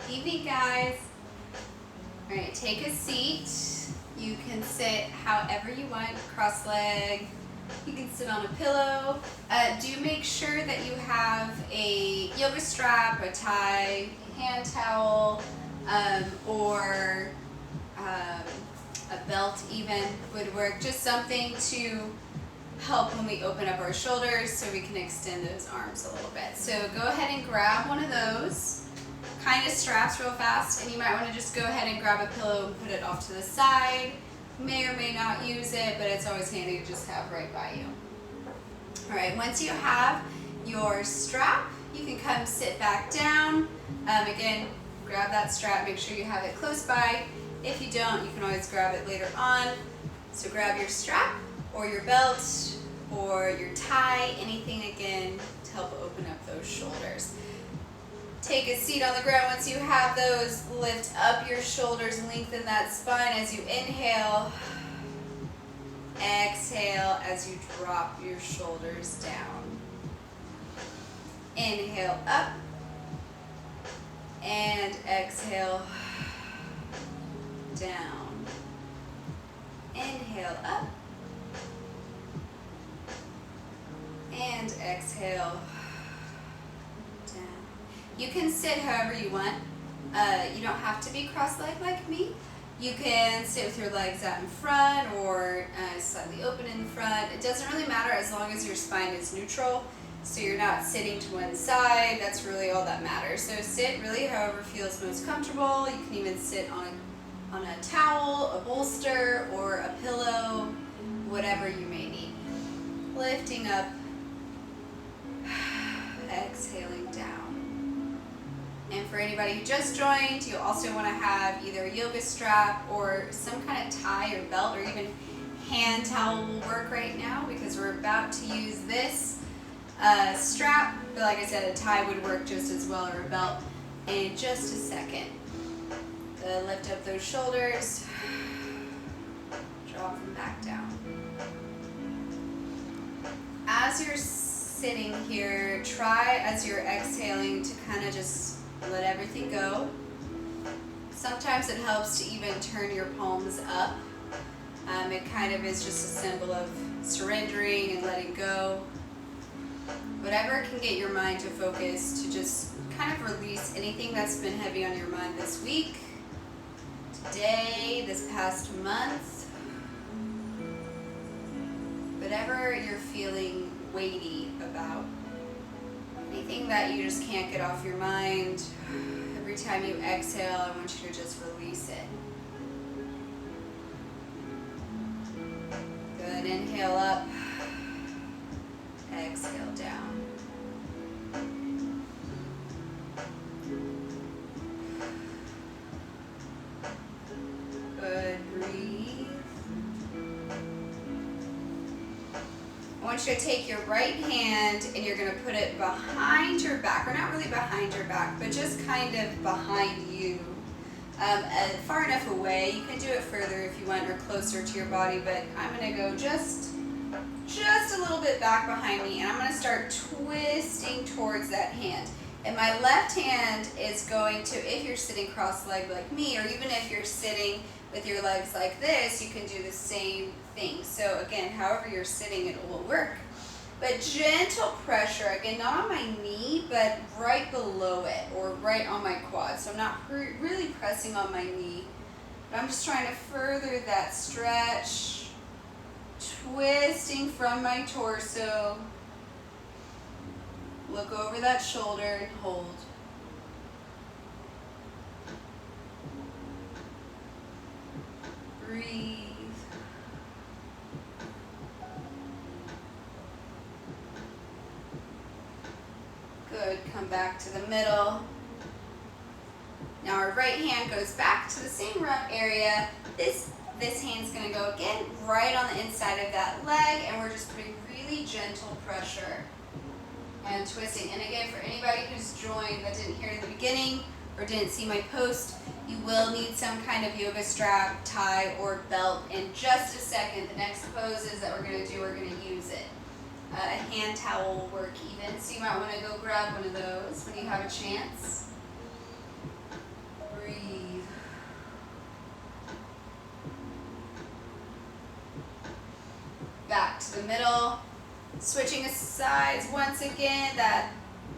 Evening, guys. All right, take a seat. You can sit however you want, cross-leg. You can sit on a pillow. Do make sure that you have a yoga strap, a tie, hand towel, or a belt even would work. Just something to help when we open up our shoulders so we can extend those arms a little bit. So go ahead and grab one of those. Kind of straps real fast, and you might want to just go ahead and grab a pillow and put it off to the side. May or may not use it, but it's always handy to just have right by you. All right, once you have your strap, you can come sit back down. Again, grab that strap, make sure you have it close by. If you don't, you can always grab it later on. So grab your strap or your belt or your tie, anything again to help open up those shoulders. Take a seat on the ground. Once you have those, lift up your shoulders and lengthen that spine as you inhale. Exhale as you drop your shoulders down. Inhale up and exhale down. Inhale up and exhale. You can sit however you want. You don't have to be cross-legged like me. You can sit with your legs out in front or slightly open in front. It doesn't really matter as long as your spine is neutral, so you're not sitting to one side. That's really all that matters. So sit really however feels most comfortable. You can even sit on a towel, a bolster, or a pillow, whatever you may need. Lifting up, exhaling down. And for anybody who just joined, you also want to have either a yoga strap or some kind of tie or belt, or even hand towel will work right now because we're about to use this strap. But like I said, a tie would work just as well, or a belt, in just a second. Lift up those shoulders, drop them back down. As you're sitting here, try as you're exhaling to kind of just let everything go. Sometimes it helps to even turn your palms up. It kind of is just a symbol of surrendering and letting go. Whatever can get your mind to focus, to just kind of release anything that's been heavy on your mind this week, today, this past month. Whatever you're feeling weighty about. Anything that you just can't get off your mind, every time you exhale, I want you to just release it. Good, inhale up, exhale down. Good, breathe. I want you to take your right hand and you're going to put it behind your back, or not really behind your back, but just kind of behind you, far enough away. You can do it further if you want, or closer to your body, but I'm going to go just a little bit back behind me, and I'm going to start twisting towards that hand. And my left hand is going to, if you're sitting cross-legged like me, or even if you're sitting with your legs like this, you can do the same thing. So again, however you're sitting, it will work. But gentle pressure, again, not on my knee, but right below it, or right on my quad. So I'm not really pressing on my knee, but I'm just trying to further that stretch, twisting from my torso. Look over that shoulder and hold. Breathe. Good, come back to the middle. Now our right hand goes back to the same area. This hand's gonna go again right on the inside of that leg, and we're just putting really gentle pressure and twisting. And again, for anybody who's joined that didn't hear the beginning or didn't see my post, you will need some kind of yoga strap, tie, or belt in just a second. The next poses that we're going to do, we're going to use it. A hand towel will work even, so you might want to go grab one of those when you have a chance. to the middle. Switching sides once again. That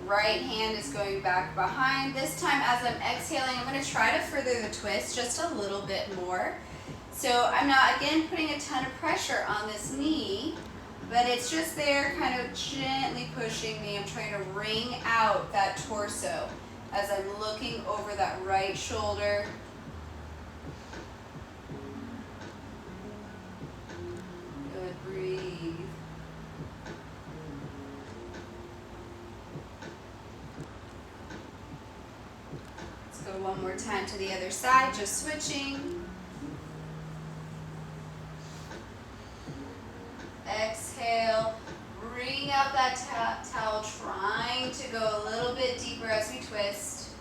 right hand is going back behind. This time as I'm exhaling, I'm going to try to further the twist just a little bit more. So I'm not, again, putting a ton of pressure on this knee, but it's just there kind of gently pushing me. I'm trying to wring out that torso as I'm looking over that right shoulder. Good, breathe. Let's go one more time to the other side, just switching. Exhale, bring out that towel, trying to go a little bit deeper as we twist.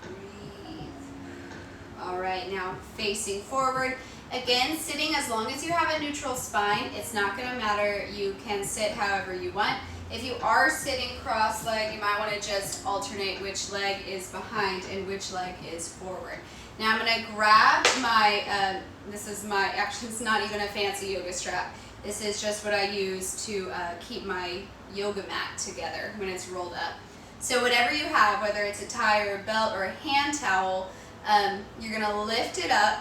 Breathe. All right, now facing forward. Again, sitting as long as you have a neutral spine, it's not going to matter. You can sit however you want. If you are sitting cross-legged, you might want to just alternate which leg is behind and which leg is forward. Now I'm going to grab my, this is my, actually it's not even a fancy yoga strap. This is just what I use to keep my yoga mat together when it's rolled up. So whatever you have, whether it's a tie or a belt or a hand towel, you're going to lift it up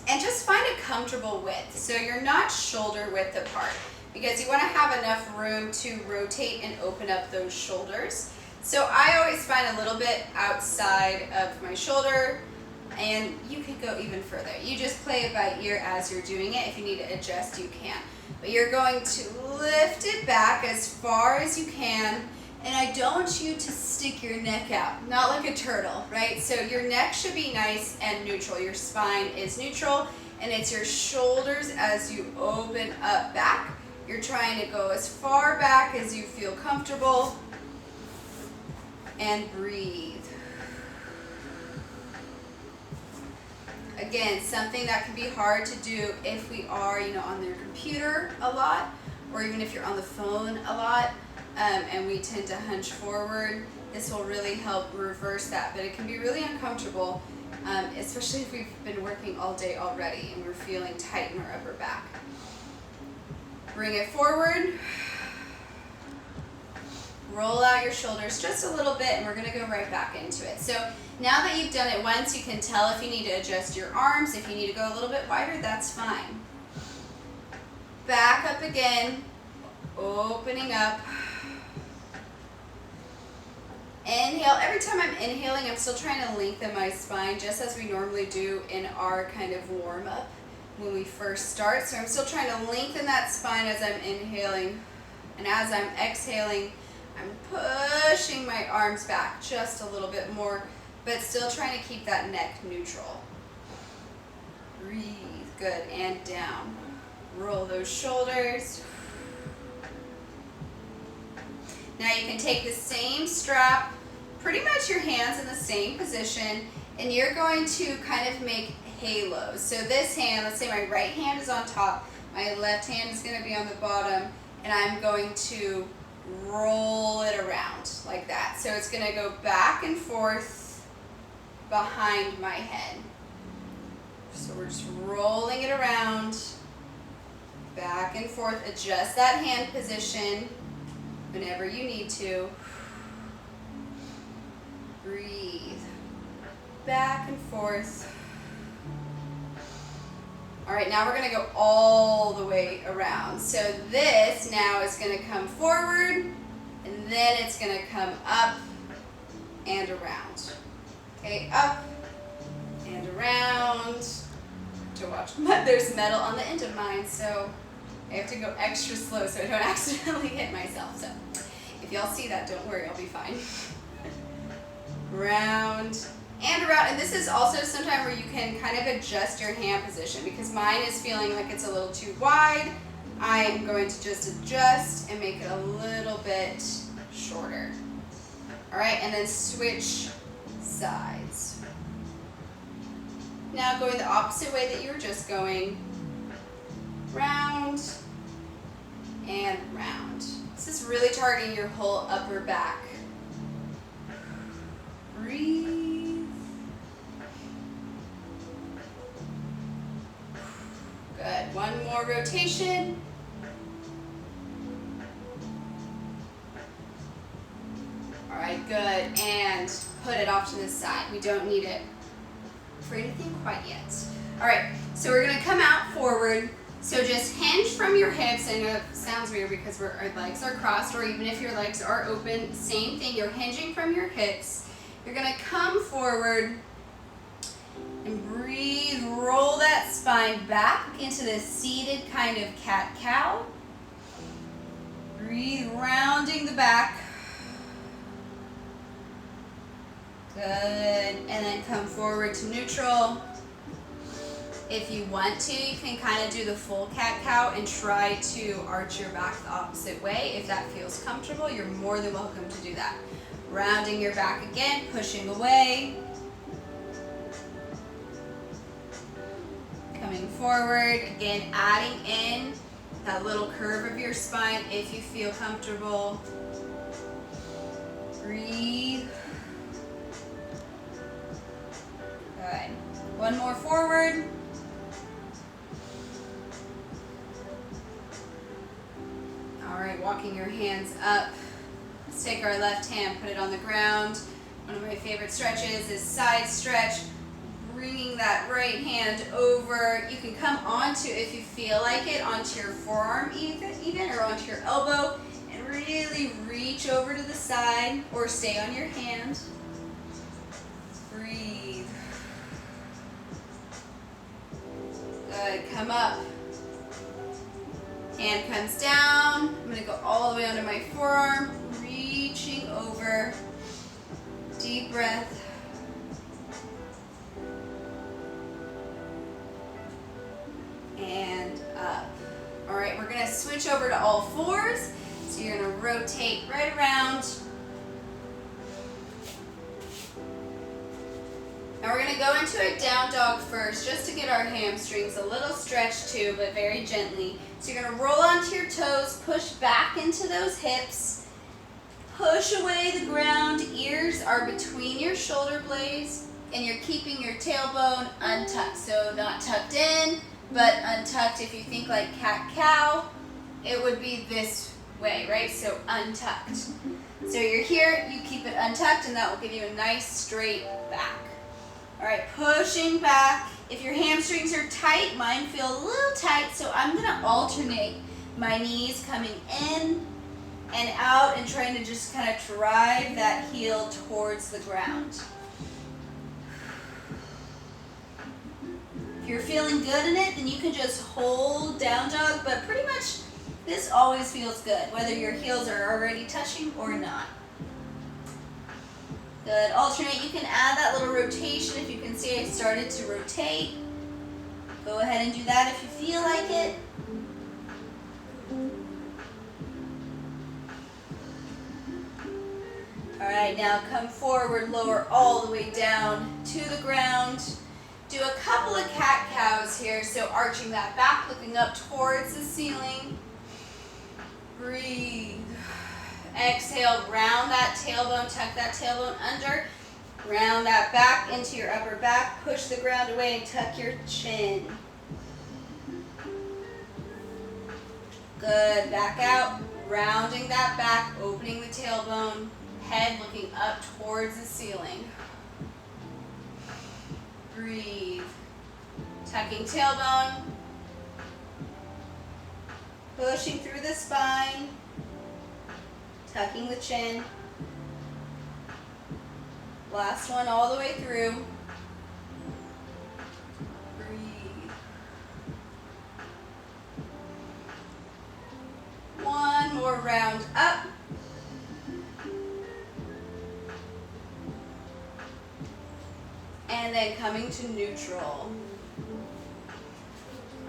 and just find a comfortable width. So you're not shoulder width apart, because you want to have enough room to rotate and open up those shoulders. So I always find a little bit outside of my shoulder, and you can go even further. You just play it by ear as you're doing it. If you need to adjust, you can. But you're going to lift it back as far as you can, and I don't want you to stick your neck out, not like a turtle, right? So your neck should be nice and neutral. Your spine is neutral, and it's your shoulders as you open up back. You're trying to go as far back as you feel comfortable, and breathe. Again, something that can be hard to do if we are, on your computer a lot, or even if you're on the phone a lot, and we tend to hunch forward. This will really help reverse that, but it can be really uncomfortable, especially if we've been working all day already and we're feeling tight in our upper back. Bring it forward. Roll out your shoulders just a little bit, and we're going to go right back into it. So now that you've done it once, you can tell if you need to adjust your arms. If you need to go a little bit wider, that's fine. Back up again, opening up. Inhale. Every time I'm inhaling, I'm still trying to lengthen my spine, just as we normally do in our kind of warm-up when we first start. So I'm still trying to lengthen that spine as I'm inhaling, and as I'm exhaling, I'm pushing my arms back just a little bit more, but still trying to keep that neck neutral. Breathe. Good. And down. Roll those shoulders. Now you can take the same strap, pretty much your hands in the same position, and you're going to kind of make halos. So this hand, let's say my right hand is on top, my left hand is going to be on the bottom, and I'm going to roll it around like that. So it's going to go back and forth behind my head. So we're just rolling it around, back and forth. Adjust that hand position whenever you need to. Breathe. Back and forth. All right, now we're going to go all the way around. So this now is going to come forward, and then it's going to come up and around. Okay, up and around. To watch, there's metal on the end of mine, so I have to go extra slow so I don't accidentally hit myself. So if y'all see that, don't worry, I'll be fine. Round and around, and this is also sometime where you can kind of adjust your hand position, because mine is feeling like it's a little too wide. I'm going to just adjust and make it a little bit shorter. All right, and then switch sides. Now going the opposite way that you were just going. Round and round. This is really targeting your whole upper back. Good. One more rotation. All right, good. And put it off to the side. We don't need it for anything quite yet. All right, so we're gonna come out forward. So just hinge from your hips. I know it sounds weird because our legs are crossed, or even if your legs are open, same thing. You're hinging from your hips. You're gonna come forward and breathe. Roll that spine back into the seated kind of cat-cow. Breathe, rounding the back. Good, and then come forward to neutral. If you want to, you can kind of do the full cat-cow and try to arch your back the opposite way. If that feels comfortable, you're more than welcome to do that. Rounding your back again, pushing away. Coming forward, again, adding in that little curve of your spine if you feel comfortable. Breathe. Good. One more forward. All right, walking your hands up. Let's take our left hand, put it on the ground. One of my favorite stretches is side stretch. Bringing that right hand over. You can come onto, if you feel like it, onto your forearm even or onto your elbow, and really reach over to the side or stay on your hand. Breathe. Good, come up. Hand comes down. I'm gonna go all the way under my forearm, reaching over. Deep breath. And up. All right, we're gonna switch over to all fours. So you're gonna rotate right around. And we're gonna go into a down dog first, just to get our hamstrings a little stretched too, but very gently. So you're gonna roll onto your toes, push back into those hips, push away the ground, ears are between your shoulder blades, and you're keeping your tailbone untucked. So not tucked in, but untucked. If you think like cat-cow, it would be this way, right? So untucked. So you're here, you keep it untucked, and that will give you a nice straight back. All right, pushing back. If your hamstrings are tight, mine feel a little tight, so I'm gonna alternate my knees coming in and out and trying to just kind of drive that heel towards the ground. If you're feeling good in it, then you can just hold down dog, but pretty much this always feels good, whether your heels are already touching or not. Good, alternate. You can add that little rotation. If you can see I started to rotate, go ahead and do that if you feel like it. All right, now come forward, lower all the way down to the ground. Do a couple of cat-cows here, so arching that back, looking up towards the ceiling. Breathe. Exhale, round that tailbone, tuck that tailbone under. Round that back into your upper back, push the ground away and tuck your chin. Good, back out, rounding that back, opening the tailbone, head looking up towards the ceiling. Breathe. Tucking tailbone. Pushing through the spine. Tucking the chin. Last one all the way through. Breathe. One more round up. And then coming to neutral.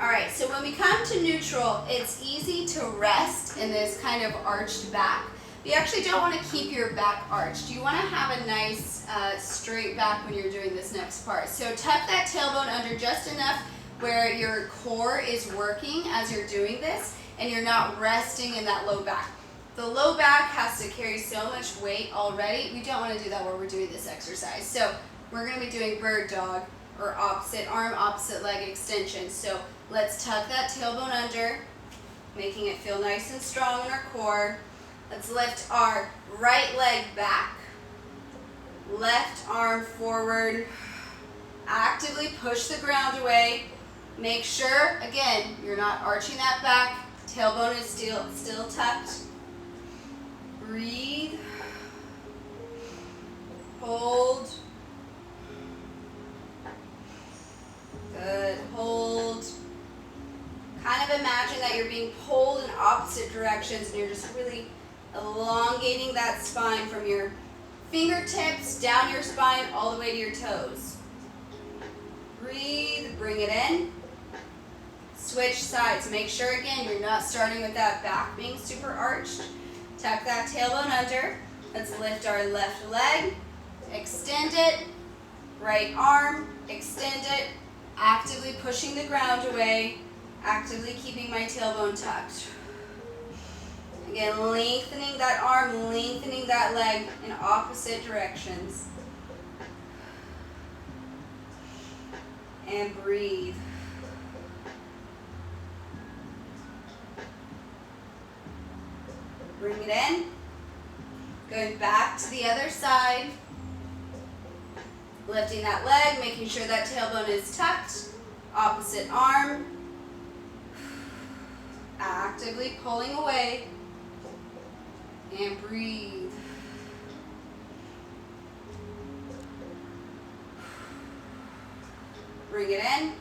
All right, so when we come to neutral, it's easy to rest in this kind of arched back. You actually don't want to keep your back arched. You want to have a nice straight back when you're doing this next part. So tuck that tailbone under just enough where your core is working as you're doing this and you're not resting in that low back. The low back has to carry so much weight already. We don't want to do that while we're doing this exercise. So we're going to be doing bird dog or opposite arm, opposite leg extension. So let's tuck that tailbone under, making it feel nice and strong in our core. Let's lift our right leg back, left arm forward, actively push the ground away. Make sure, again, you're not arching that back, tailbone is still tucked. Breathe, hold, good, hold. Kind of imagine that you're being pulled in opposite directions and you're just really elongating that spine from your fingertips down your spine all the way to your toes. Breathe, bring it in. Switch sides. Make sure again you're not starting with that back being super arched. Tuck that tailbone under. Let's lift our left leg. Extend it. Right arm. Extend it. Actively pushing the ground away. Actively keeping my tailbone tucked. Again, lengthening that arm, lengthening that leg in opposite directions. And breathe. Bring it in. Going back to the other side. Lifting that leg, making sure that tailbone is tucked. Opposite arm. Actively pulling away. And breathe. Bring it in.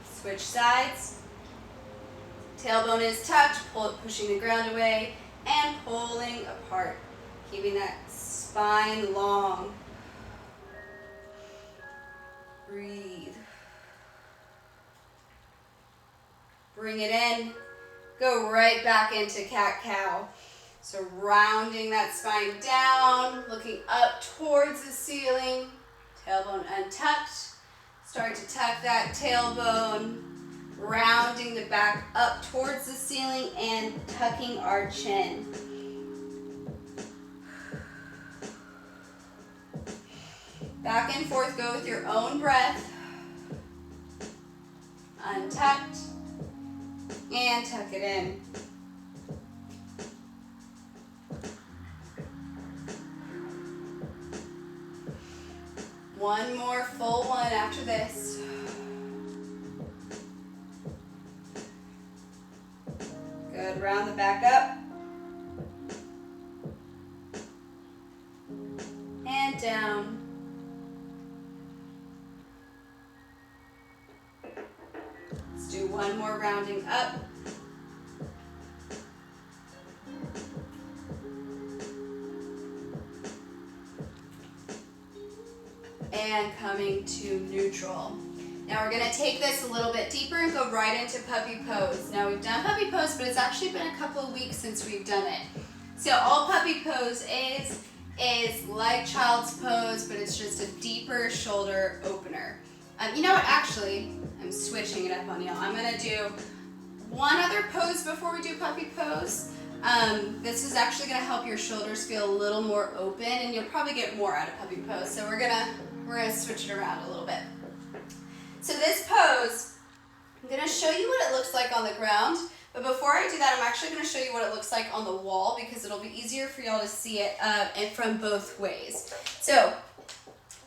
Switch sides. Tailbone is tucked, pushing the ground away and pulling apart, keeping that spine long. Breathe. Bring it in. Go right back into cat-cow. So rounding that spine down, looking up towards the ceiling. Tailbone untucked. Start to tuck that tailbone. Rounding the back up towards the ceiling and tucking our chin. Back and forth, go with your own breath. Untucked and tuck it in. One more full one after this. Good, round the back up. And down. Let's do one more rounding up. And coming to neutral. Now we're going to take this a little bit deeper and go right into puppy pose. Now we've done puppy pose, but it's actually been a couple of weeks since we've done it. So all puppy pose is like child's pose, but it's just a deeper shoulder opener. You know what, actually, I'm switching it up on y'all. I'm going to do one other pose before we do puppy pose. This is actually going to help your shoulders feel a little more open, and you'll probably get more out of puppy pose. So we're gonna switch it around a little bit. So this pose, I'm going to show you what it looks like on the ground, but before I do that, I'm actually going to show you what it looks like on the wall because it'll be easier for y'all to see it and from both ways. So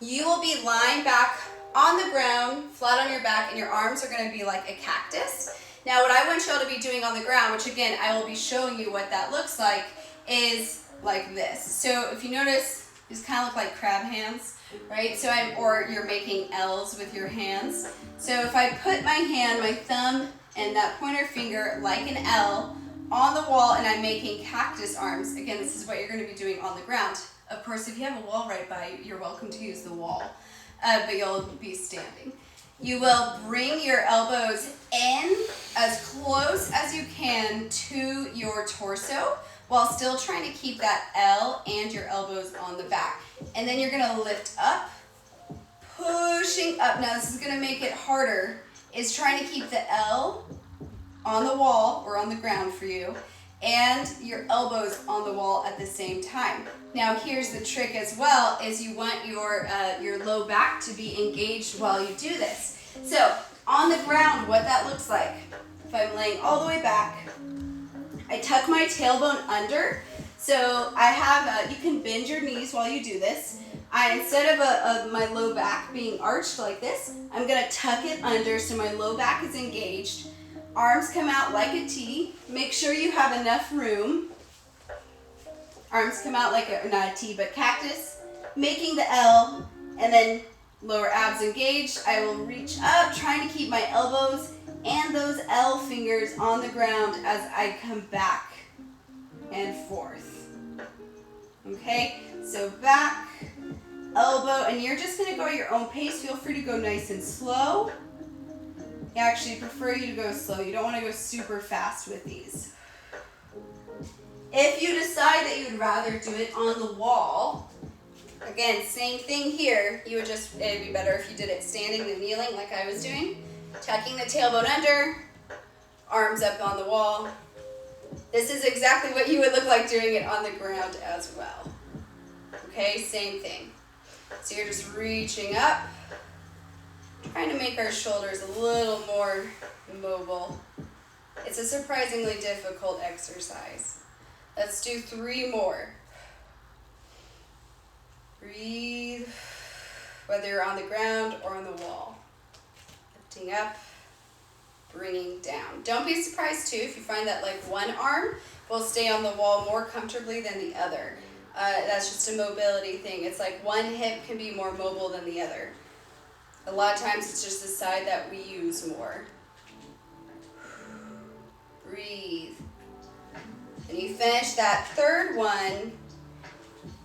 you will be lying back on the ground, flat on your back, and your arms are going to be like a cactus. Now what I want y'all to be doing on the ground, which again, I will be showing you what that looks like, is like this. So if you notice, these kind of look like crab hands. Right, so or you're making L's with your hands. So if I put my hand, my thumb, and that pointer finger like an L on the wall and I'm making cactus arms, again, this is what you're going to be doing on the ground. Of course, if you have a wall right by you, you're welcome to use the wall, but you'll be standing. You will bring your elbows in as close as you can to your torso while still trying to keep that L and your elbows on the back. And then you're gonna lift up, pushing up. Now this is gonna make it harder, is trying to keep the L on the wall or on the ground for you, and your elbows on the wall at the same time. Now here's the trick as well, is you want your low back to be engaged while you do this. So on the ground, what that looks like, if I'm laying all the way back, I tuck my tailbone under. So I have, you can bend your knees while you do this. Instead of my low back being arched like this, I'm gonna tuck it under so my low back is engaged. Arms come out like a T. Make sure you have enough room. Arms come out like not a T, but cactus, making the L, and then lower abs engaged. I will reach up, trying to keep my elbows and those L fingers on the ground as I come back and forth. Okay, so back, elbow, and you're just gonna go at your own pace. Feel free to go nice and slow. I actually prefer you to go slow. You don't want to go super fast with these. If you decide that you would rather do it on the wall, again, same thing here. You would just, it'd be better if you did it standing than kneeling like I was doing. Tucking the tailbone under, arms up on the wall. This is exactly what you would look like doing it on the ground as well. Okay, same thing. So you're just reaching up, trying to make our shoulders a little more mobile. It's a surprisingly difficult exercise. Let's do 3 more. Breathe, whether you're on the ground or on the wall. Lifting up, bringing down. Don't be surprised too if you find that like one arm will stay on the wall more comfortably than the other. That's just a mobility thing. It's like one hip can be more mobile than the other. A lot of times it's just the side that we use more. Breathe. And you finish that third one,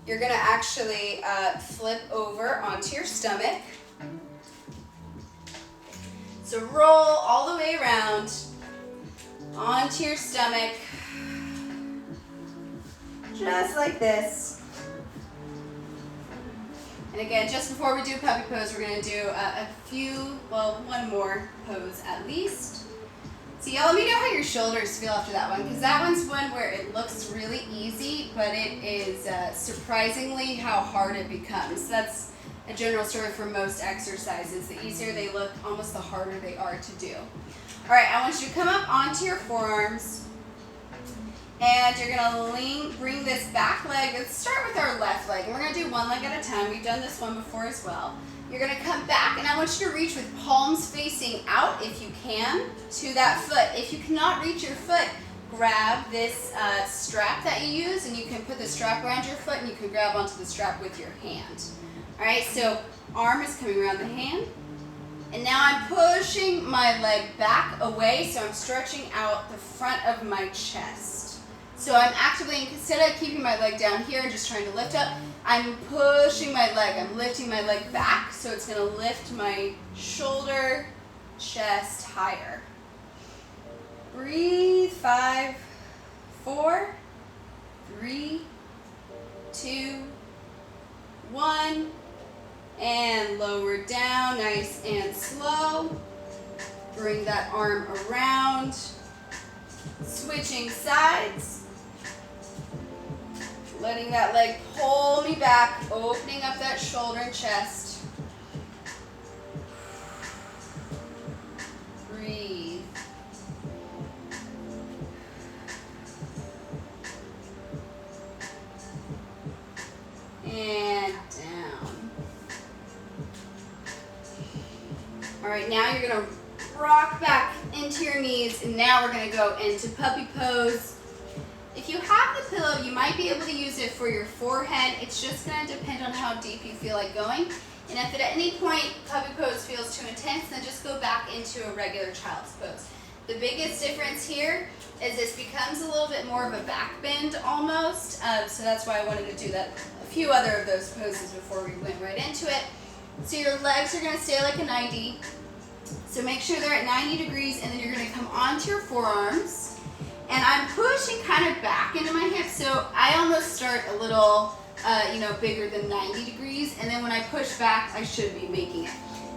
you're gonna actually flip over onto your stomach. So roll all the way around onto your stomach, just like this. And again, just before we do puppy pose, we're gonna do one more pose at least. So y'all, let me know how your shoulders feel after that one, because that one's one where it looks really easy, but it is surprisingly how hard it becomes. That's a general story for most exercises. The easier they look, almost the harder they are to do. All right, I want you to come up onto your forearms, and you're gonna bring this back leg. Let's start with our left leg, and we're gonna do one leg at a time. We've done this one before as well. You're gonna come back, and I want you to reach with palms facing out if you can to that foot. If you cannot reach your foot, grab this strap that you use, and you can put the strap around your foot, and you can grab onto the strap with your hand. All right, so arm is coming around the hand, and now I'm pushing my leg back away, so I'm stretching out the front of my chest. So I'm actively, instead of keeping my leg down here and just trying to lift up, I'm pushing my leg, I'm lifting my leg back, so it's gonna lift my shoulder, chest higher. Breathe, 5, 4, 3, 2, 1, and lower down, nice and slow. Bring that arm around, switching sides. Letting that leg pull me back, opening up that shoulder and chest. Breathe. And down. All right, now you're gonna rock back into your knees, and now we're gonna go into puppy pose. If you have the pillow, you might be able to use it for your forehead. It's just going to depend on how deep you feel like going. And if at any point puppy pose feels too intense, then just go back into a regular child's pose. The biggest difference here is this becomes a little bit more of a back bend almost. So that's why I wanted to do that. A few other of those poses before we went right into it. So your legs are going to stay like a 90. So make sure they're at 90 degrees, and then you're going to come onto your forearms. And I'm pushing kind of back into my hips, so I almost start a little, bigger than 90 degrees, and then when I push back, I should be making it.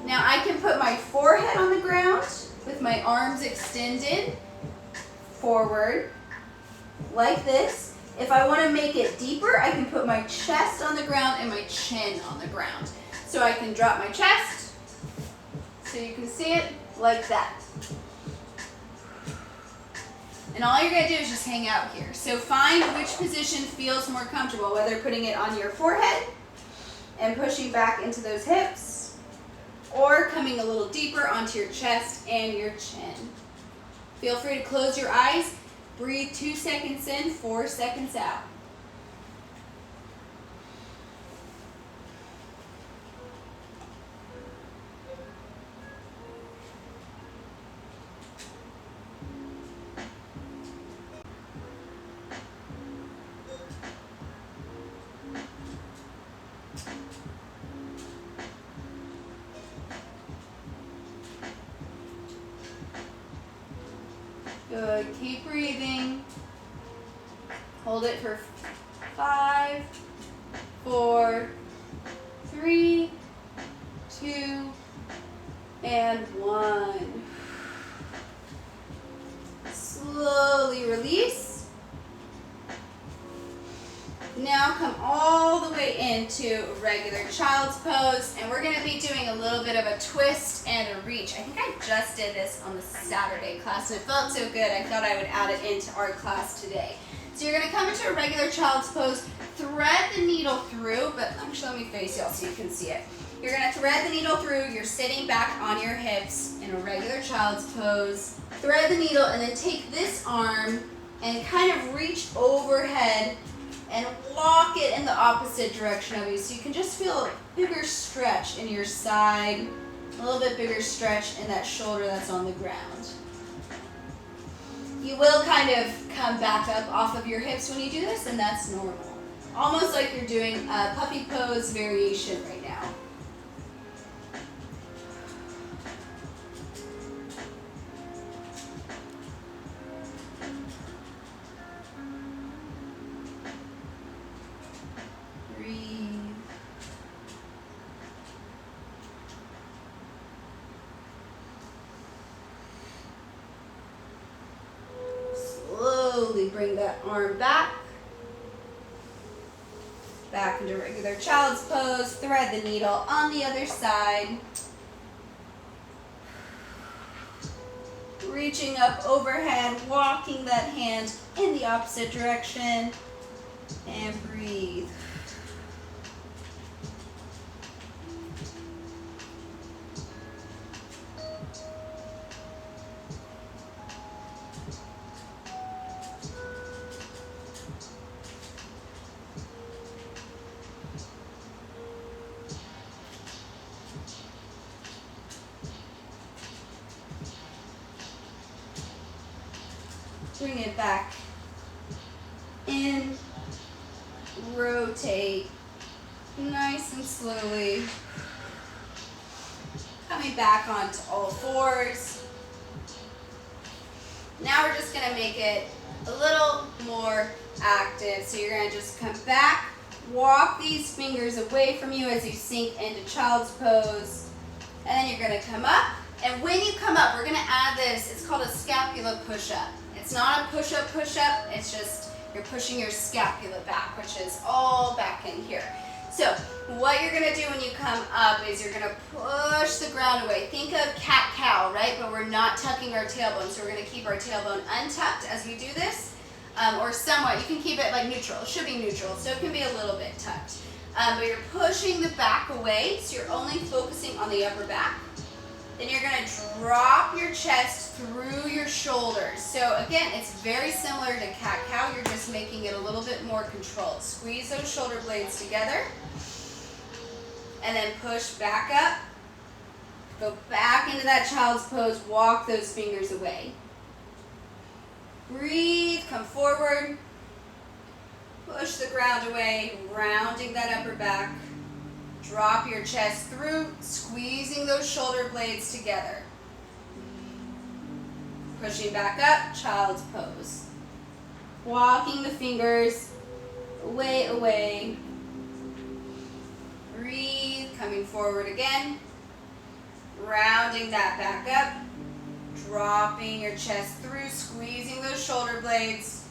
Now I can put my forehead on the ground with my arms extended forward, like this. If I want to make it deeper, I can put my chest on the ground and my chin on the ground. So I can drop my chest, so you can see it like that. And all you're going to do is just hang out here. So find which position feels more comfortable, whether putting it on your forehead and pushing back into those hips, or coming a little deeper onto your chest and your chin. Feel free to close your eyes. Breathe 2 seconds in, 4 seconds out. Good, keep breathing. Hold it for 5, 4, 3, 2, and 1. Slowly release. Now come all the way into regular child's pose, and we're going to be doing a little bit of a twist and a reach. I think I just did this on the Saturday class, and it felt so good I thought I would add it into our class today. So you're going to come into a regular child's pose, thread the needle through, but actually let me face y'all so you can see it. You're going to thread the needle through, you're sitting back on your hips in a regular child's pose, thread the needle, and then take this arm and kind of reach overhead and walk it in the opposite direction of you. So you can just feel a bigger stretch in your side, a little bit bigger stretch in that shoulder that's on the ground. You will kind of come back up off of your hips when you do this, and that's normal. Almost like you're doing a puppy pose variation right now. Bring that arm back into regular child's pose, thread the needle on the other side, reaching up overhead, walking that hand in the opposite direction, and breathe. Bring it back in, rotate nice and slowly, coming back onto all fours. Now we're just going to make it a little more active. So you're going to just come back, walk these fingers away from you as you sink into child's pose, and then you're going to come up. And when you come up, we're going to add this, it's called a scapula push-up. It's not a push-up, it's just you're pushing your scapula back, which is all back in here. So what you're going to do when you come up is you're going to push the ground away. Think of cat-cow, right? But we're not tucking our tailbone, so we're going to keep our tailbone untucked as we do this, or somewhat. You can keep it like neutral. It should be neutral, so it can be a little bit tucked. But you're pushing the back away, so you're only focusing on the upper back. Then you're going to drop your chest through your shoulders. So again, it's very similar to cat-cow. You're just making it a little bit more controlled. Squeeze those shoulder blades together. And then push back up. Go back into that child's pose. Walk those fingers away. Breathe. Come forward. Push the ground away. Rounding that upper back. Drop your chest through, squeezing those shoulder blades together. Pushing back up, child's pose. Walking the fingers away. Breathe, coming forward again. Rounding that back up. Dropping your chest through, squeezing those shoulder blades.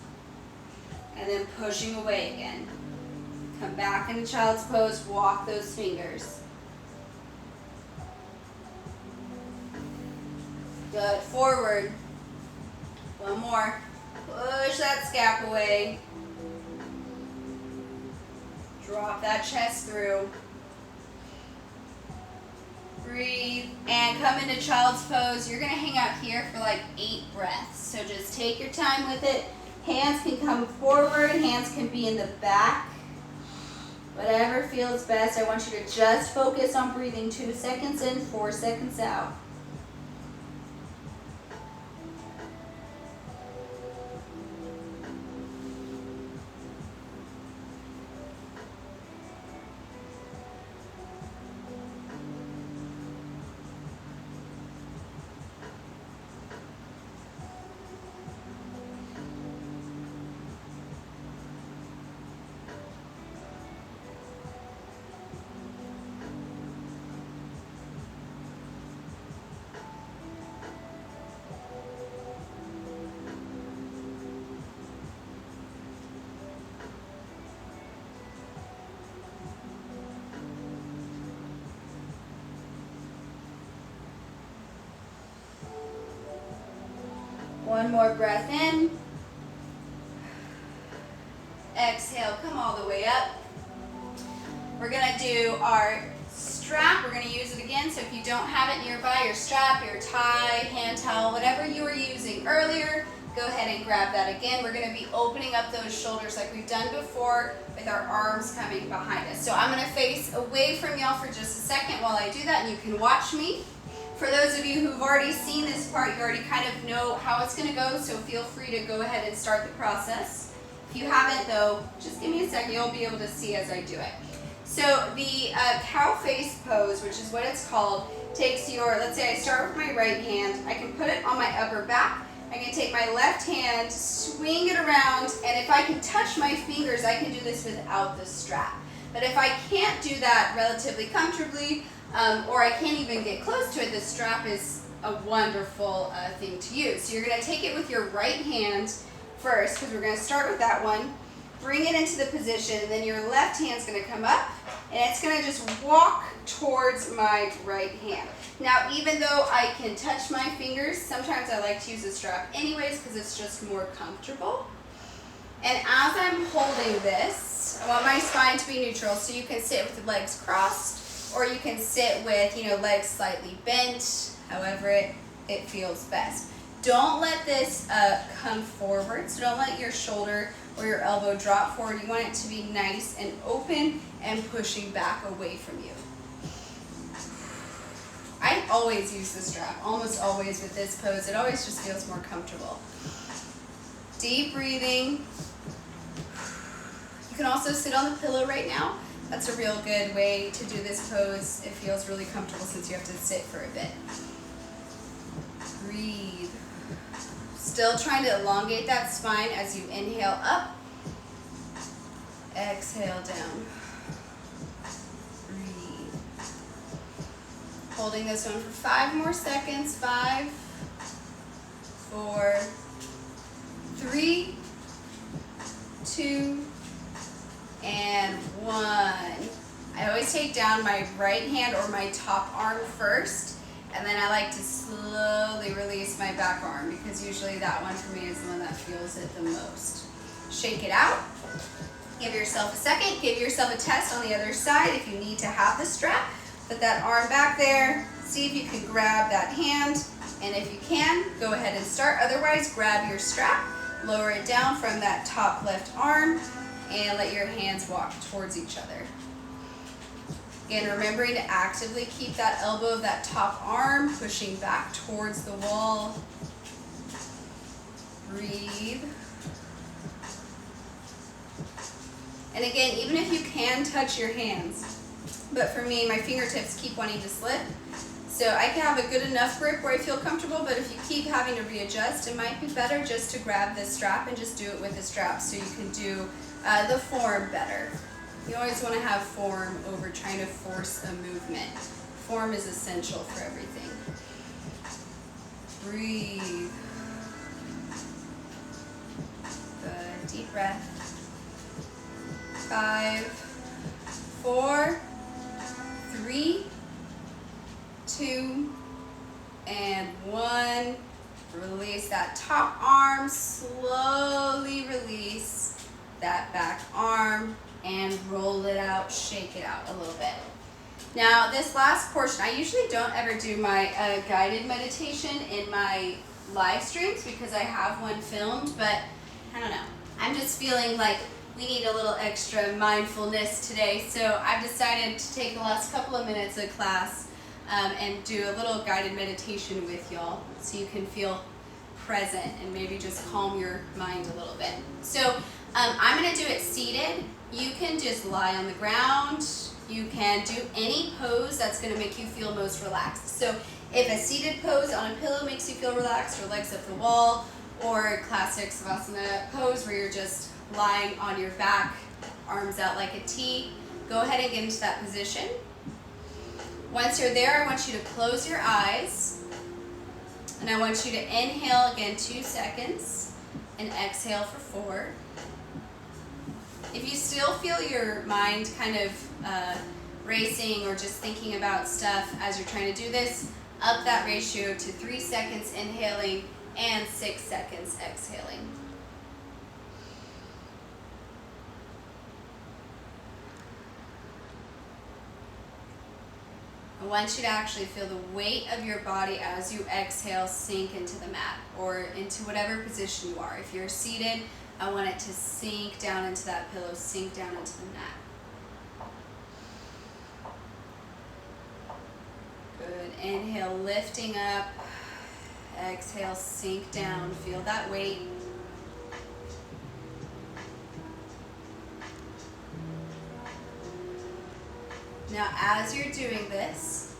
and then pushing away again. Come back into child's pose, walk those fingers. Good, forward. One more. Push that scap away. Drop that chest through. Breathe, and come into child's pose. You're gonna hang out here for like 8 breaths. So just take your time with it. Hands can come forward, hands can be in the back. Whatever feels best. I want you to just focus on breathing 2 seconds in, 4 seconds out. One more breath in. Exhale, come all the way up. We're gonna do our strap. We're gonna use it again. So if you don't have it nearby, your strap, your tie, hand towel, whatever you were using earlier, go ahead and grab that again. We're gonna be opening up those shoulders like we've done before with our arms coming behind us. So I'm gonna face away from y'all for just a second while I do that, and you can watch me. For those of you who've already seen this part, you already kind of know how it's gonna go, so feel free to go ahead and start the process. If you haven't though, just give me a second, you'll be able to see as I do it. So the cow face pose, which is what it's called, takes your, let's say I start with my right hand, I can put it on my upper back, I can take my left hand, swing it around, and if I can touch my fingers, I can do this without the strap. But if I can't do that relatively comfortably, or I can't even get close to it, the strap is a wonderful thing to use. So you're gonna take it with your right hand first, because we're gonna start with that one, bring it into the position, and then your left hand's gonna come up, and it's gonna just walk towards my right hand. Now, even though I can touch my fingers, sometimes I like to use the strap anyways, because it's just more comfortable. And as I'm holding this, I want my spine to be neutral, so you can sit with the legs crossed, or you can sit with, legs slightly bent, however it feels best. Don't let this come forward, so don't let your shoulder or your elbow drop forward. You want it to be nice and open and pushing back away from you. I always use the strap, almost always with this pose. It always just feels more comfortable. Deep breathing. You can also sit on the pillow right now. That's a real good way to do this pose. It feels really comfortable since you have to sit for a bit. Breathe. Still trying to elongate that spine as you inhale up. Exhale down. Breathe. Holding this one for 5 more seconds. 5, 4, 3, 2, and 1. I always take down my right hand or my top arm first, and then I like to slowly release my back arm, because usually that one for me is the one that feels it the most. Shake it out. Give yourself a second. Give yourself a test on the other side if you need to have the strap. Put that arm back there. See if you can grab that hand, and if you can, go ahead and start. Otherwise, grab your strap, lower it down from that top left arm, and let your hands walk towards each other. Again, remembering to actively keep that elbow of that top arm pushing back towards the wall. Breathe. And again, even if you can touch your hands, but for me, my fingertips keep wanting to slip. So I can have a good enough grip where I feel comfortable, but if you keep having to readjust, it might be better just to grab the strap and just do it with the strap so you can do the form better. You always want to have form over trying to force a movement. Form is essential for everything. Breathe. Good. Deep breath. 5, 4, 3, 2, and 1. Release that top arm, slowly release that back arm and roll it out, shake it out a little bit. Now this last portion, I usually don't ever do my guided meditation in my live streams because I have one filmed, but I don't know. I'm just feeling like we need a little extra mindfulness today, so I've decided to take the last couple of minutes of class and do a little guided meditation with y'all so you can feel present and maybe just calm your mind a little bit. So I'm going to do it seated. You can just lie on the ground. You can do any pose that's going to make you feel most relaxed. So if a seated pose on a pillow makes you feel relaxed, or legs up the wall, or classic Savasana pose where you're just lying on your back, arms out like a T, go ahead and get into that position. Once you're there, I want you to close your eyes, and I want you to inhale again 2 seconds and exhale for 4. If you still feel your mind kind of racing or just thinking about stuff as you're trying to do this, up that ratio to 3 seconds inhaling and 6 seconds exhaling. I want you to actually feel the weight of your body as you exhale sink into the mat or into whatever position you are. If you're seated, I want it to sink down into that pillow, sink down into the mat. Good. Inhale, lifting up. Exhale, sink down. Feel that weight. Now, as you're doing this,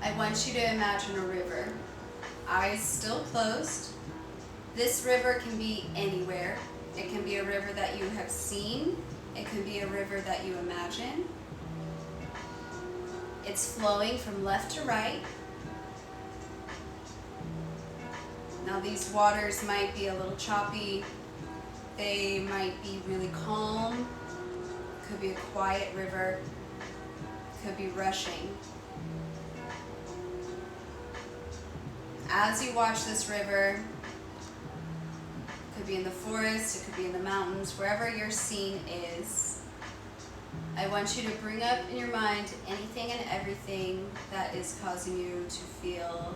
I want you to imagine a river. Eyes still closed. This river can be anywhere. It can be a river that you have seen. It can be a river that you imagine. It's flowing from left to right. Now these waters might be a little choppy. They might be really calm. It could be a quiet river. It could be rushing. As you watch this river, it could be in the forest, it could be in the mountains, wherever your scene is, I want you to bring up in your mind anything and everything that is causing you to feel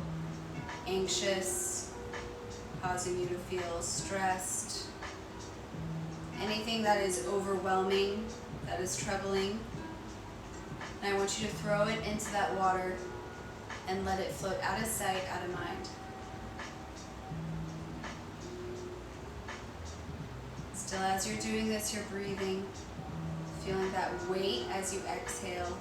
anxious, causing you to feel stressed, anything that is overwhelming, that is troubling. And I want you to throw it into that water and let it float out of sight, out of mind. Still, as you're doing this, you're breathing, feeling that weight as you exhale.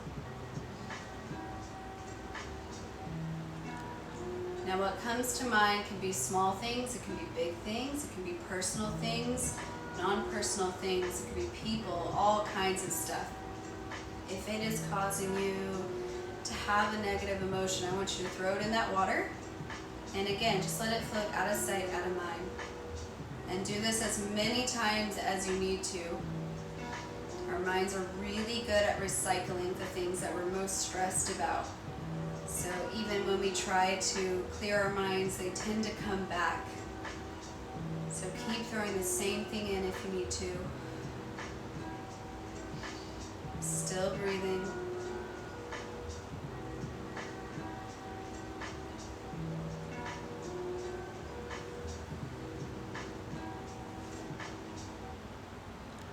Now what comes to mind can be small things, it can be big things, it can be personal things, non-personal things, it can be people, all kinds of stuff. If it is causing you to have a negative emotion, I want you to throw it in that water. And again, just let it float out of sight, out of mind. And do this as many times as you need to. Our minds are really good at recycling the things that we're most stressed about. So even when we try to clear our minds, they tend to come back. So keep throwing the same thing in if you need to. Still breathing.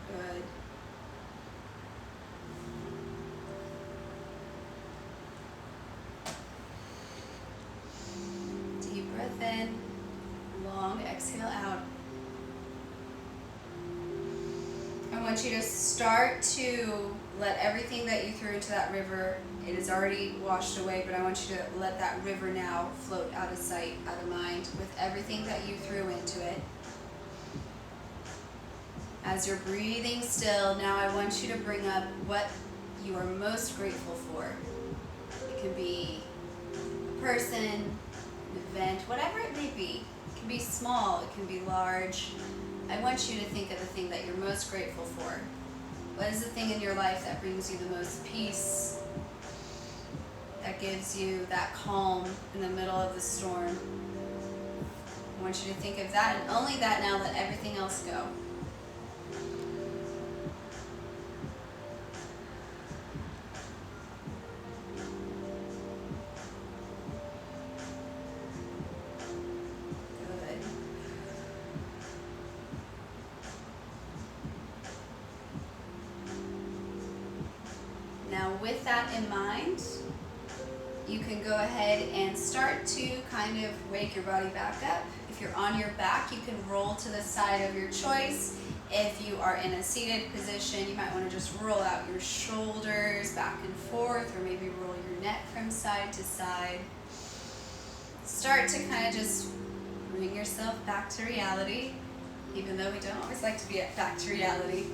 Good. Deep breath in, long exhale out. I want you to start to let everything that you threw into that river, it is already washed away, but I want you to let that river now float out of sight, out of mind, with everything that you threw into it. As you're breathing still, now I want you to bring up what you are most grateful for. It can be a person, an event, whatever it may be. It can be small, it can be large. I want you to think of the thing that you're most grateful for. What is the thing in your life that brings you the most peace, that gives you that calm in the middle of the storm? I want you to think of that and only that now. Let everything else go. Good. Now with that in mind, you can go ahead and start to kind of wake your body back up. If you're on your back, you can roll to the side of your choice. If you are in a seated position, you might want to just roll out your shoulders back and forth, or maybe roll your neck from side to side. Start to kind of just bring yourself back to reality, even though we don't always like to be back to reality.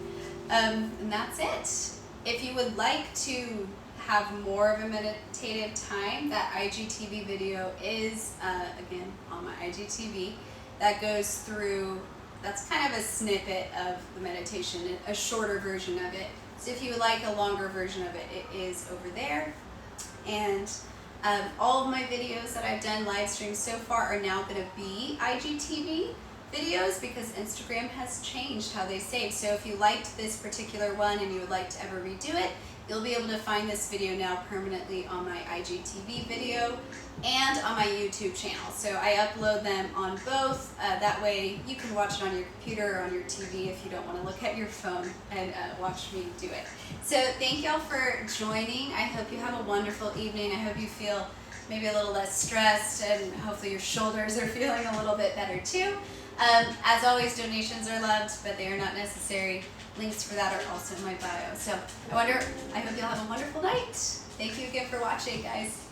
And that's it. If you would like to have more of a meditative time, that IGTV video is, again, on my IGTV. That goes through, that's kind of a snippet of the meditation, a shorter version of it. So if you would like a longer version of it, it is over there. And all of my videos that I've done live streams so far are now going to be IGTV videos because Instagram has changed how they save. So if you liked this particular one and you would like to ever redo it, you'll be able to find this video now permanently on my IGTV video and on my YouTube channel. So I upload them on both. That way you can watch it on your computer or on your TV if you don't want to look at your phone and watch me do it. So thank y'all for joining. I hope you have a wonderful evening. I hope you feel maybe a little less stressed, and hopefully your shoulders are feeling a little bit better too. As always, donations are loved, but they are not necessary. Links for that are also in my bio. So I hope you'll have a wonderful night. Thank you again for watching, guys.